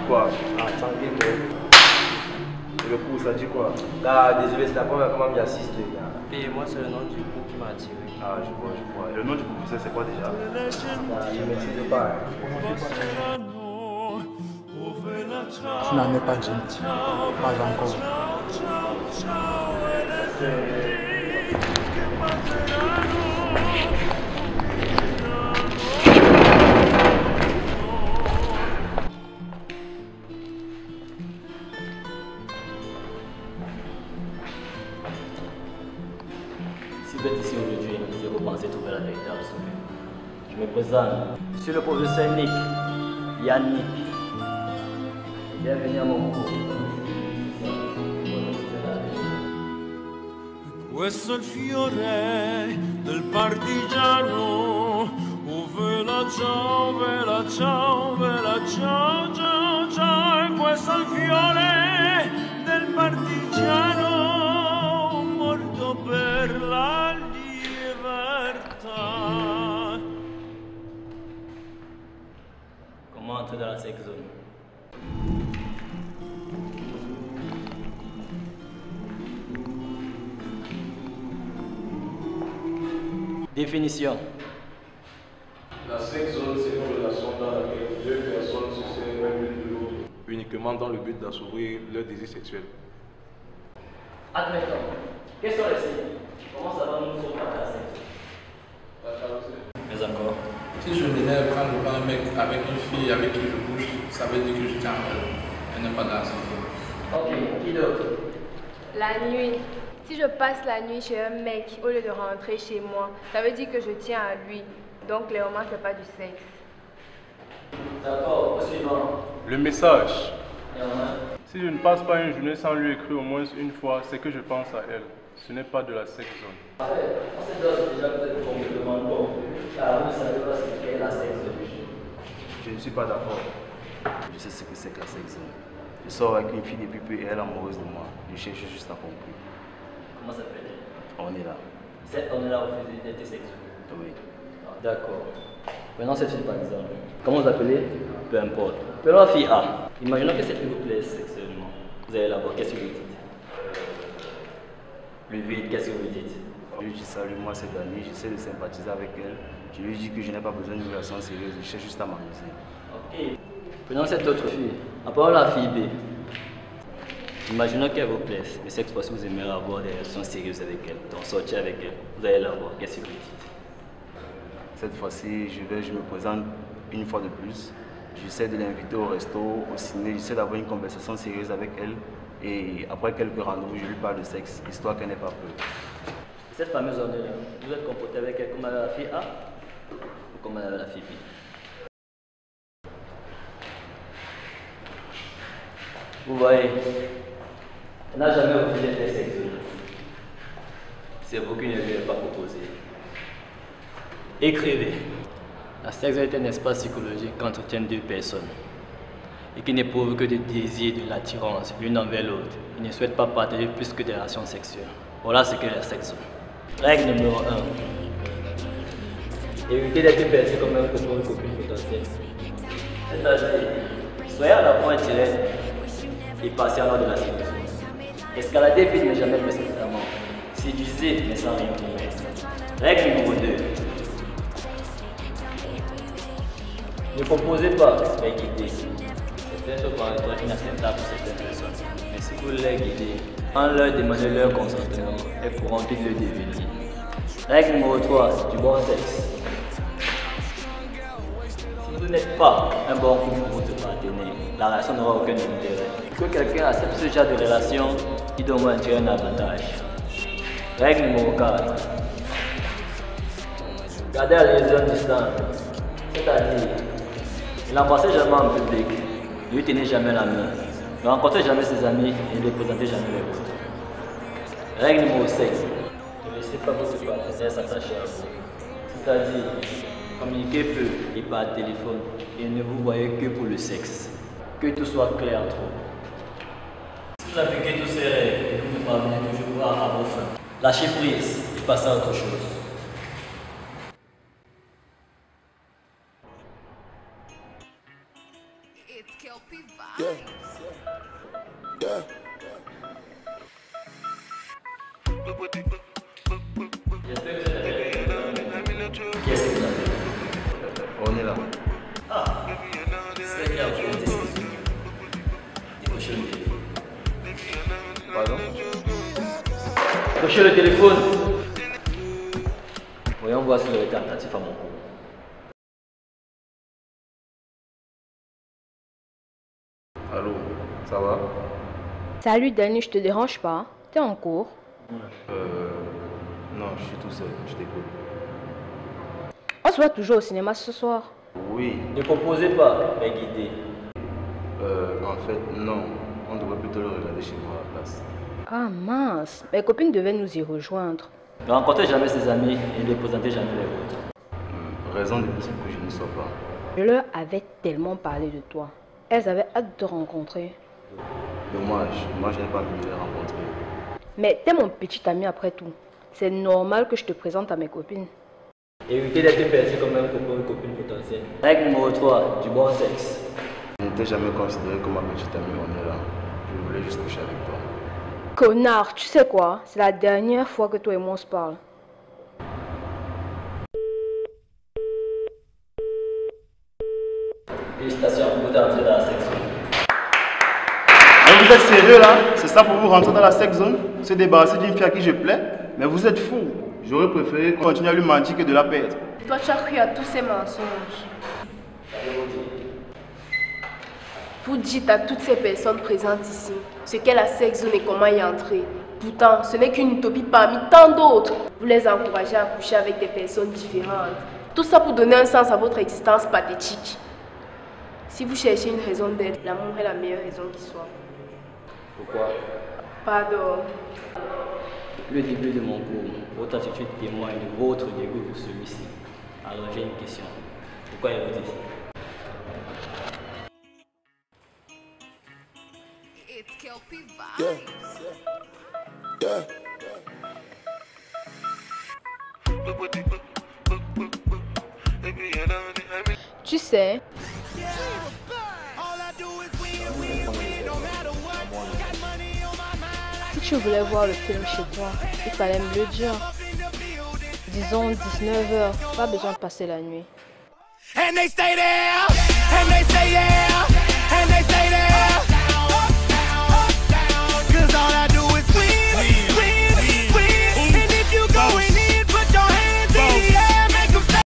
quoi? Ah, tranquille, bro. Et le coup, ça dit quoi? Là, désolé, c'est la première fois que j'assiste, les gars. Et moi, c'est le nom du coup qui m'a attiré. Ah, je vois, je vois. Et le nom du professeur, c'est quoi déjà? Je ne maîtrise pas. Tu n'en es pas dit. Pas encore. Si vous êtes ici aujourd'hui, c'est que vous pensez trouver la vérité absolue. Je me présente. Je suis le professeur Nick, Yannick. Bienvenue à mon cours. Questo è il fiore del partigiano. Oh, vela ciao, vela ciao, vela ciao, ciao, ciao. E questo è il fiore del partigiano morto per la libertà. Comment entrer dans la sex zone? Définition. La sex zone, c'est une relation dans laquelle deux personnes se servent l'une de l'autre uniquement dans le but d'assouvir leur désir sexuel. Admettons. Quels sont les signes? Comment ça va nous sauver à la sex zone? Mais encore. Si je m'énerve quand je vois un mec avec une fille avec qui je couche, ça veut dire que je tiens à elle. Elle n'est pas dans la saison. Ok, qui d'autre? La nuit. Si je passe la nuit chez un mec au lieu de rentrer chez moi, ça veut dire que je tiens à lui. Donc clairement, c'est pas du sexe. D'accord, au suivant. Le message. Et enfin, Si je ne passe pas une journée sans lui écrire au moins une fois, c'est que je pense à elle. Ce n'est pas de la sex zone. parfait. On sait déjà peut-être complètement bon. Car vous ne savez pas ce qu'est la sex zone. Je ne suis pas d'accord. Je sais ce que c'est que la sex zone. Je sors avec une fille depuis peu et elle est amoureuse de moi. Je cherche juste à comprendre. Comment ça s'appelle? On est là. On est là au fait d'être sexuel. Oui. D'accord. Maintenant, cette fille, par exemple, comment vous appelez? Peu importe. Prenons la fille A. Imaginons que cette fille vous plaît sexuellement. Vous allez la voir, qu'est-ce que vous dites? Le vide, qu'est-ce que vous dites? Je lui dis salut, moi c'est Dani, j'essaie de sympathiser avec elle. Je lui dis que je n'ai pas besoin d'une relation sérieuse, je cherche juste à m'amuser. Ok. Prenons cette autre fille. Appelons la fille B. Imaginons qu'elle vous plaise, mais cette fois-ci vous aimeriez avoir des relations sérieuses avec elle, donc sortir avec elle. Vous allez la voir, qu'est-ce que vous dites? Cette fois-ci, je me présente une fois de plus. J'essaie de l'inviter au resto, au ciné, j'essaie d'avoir une conversation sérieuse avec elle. Et après quelques rendez-vous, je lui parle de sexe, histoire qu'elle n'ait pas peur. Cette fameuse journée-là, vous êtes comporté avec elle comme avec la fille A ou comme avec la fille B? Vous voyez, elle n'a jamais refusé d'être sexuelle. C'est vous qui ne lui avez pas proposé. Écrivez. La sexualité est un espace psychologique qu'entretiennent deux personnes et qui n'éprouvent que des désirs et de l'attirance l'une envers l'autre. Ils ne souhaitent pas partager plus que des relations sexuelles. Voilà ce qu'est la sexe. Règle numéro 1. Évitez d'être perçu comme un copain ou une copine potentielle. C'est-à-dire, soyez à la fois direct et patient lors de la séduction. Escaladez vite mais jamais précipitamment. Séduisez mais sans rien promettre. Règle numéro 2. Ne proposez pas, mais guidez. Certaines choses paraîtront inacceptables pour certaines personnes. Mais si vous les guidez, en leur demandant leur consentement, elles pourront vite le devenir. Règle numéro 3, du bon sexe. Si vous n'êtes pas un bon couple pour votre partenaire, la relation n'aura aucun intérêt. Pour que quelqu'un accepte ce genre de relation, il doit au moins tirer un avantage. Règle numéro 4. Gardez la liaison distante. C'est-à-dire, ne l'embrassez jamais en public, ne lui tenez jamais la main, ne rencontrez jamais ses amis et ne lui présentez jamais les vôtres. Règle numéro 5. Ne laissez pas votre partenaire s'attacher à vous. C'est-à-dire, communiquez peu et par téléphone et ne vous voyez que pour le sexe. Que tout soit clair entre vous. Si vous appliquez tous ces règles et que vous parvenez toujours à vos fins, lâchez prise et passez à autre chose. Yeah. Qu'est-ce que vous avez? On est là. Ah, c'est bien, vous êtes décédé. Décrochez le téléphone. Pardon? Décrochez le téléphone. Voyons voir si vous avez été attentif à mon cours. Allô, ça va? Salut Danny, je te dérange pas? T'es en cours? Non, je suis tout seul, je t'écoute. On se voit toujours au cinéma ce soir. Oui, Ne proposez pas, mais guidez. en fait, non. On devrait plutôt le regarder chez moi à la place. Ah mince, mes copines devaient nous y rejoindre. Ne rencontrez jamais ses amis et ne présentez jamais les vôtres. Raison de plus pour que je ne sois pas. Je leur avais tellement parlé de toi. Elles avaient hâte de te rencontrer. Dommage, moi je n'ai pas envie de les rencontrer. Mais t'es mon petit ami après tout. C'est normal que je te présente à mes copines. Évitez d'être perçu comme un copain ou une copine potentielle. Règle numéro 3, du bon sexe. Je ne t'ai jamais considéré comme ma petite amie, on est là. Je voulais juste coucher avec toi. Connard, tu sais quoi? C'est la dernière fois que toi et moi on se parle. Félicitations, vous êtes entré dans la section. Mais vous êtes sérieux là? C'est ça pour vous rentrer dans la sex zone? Se débarrasser d'une fille à qui je plais? Mais vous êtes fou. J'aurais préféré continuer à lui mentir que de la perdre. Toi, tu as cru à tous ces mensonges. Vous dites à toutes ces personnes présentes ici ce qu'est la sex zone et comment y entrer. Pourtant, ce n'est qu'une utopie parmi tant d'autres. Vous les encouragez à coucher avec des personnes différentes. Tout ça pour donner un sens à votre existence pathétique. Si vous cherchez une raison d'être, l'amour est la meilleure raison qui soit. Pourquoi? Pardon. Depuis le début de mon cours, votre attitude témoigne de votre dégoût pour celui-ci. Alors j'ai une question. Pourquoi il est ici? Yeah. Yeah. Tu sais, si tu voulais voir le film chez toi, il fallait me le dire. Disons 19h, pas besoin de passer la nuit. And they stay there, and they stay there, and they stay there. 'Cause all I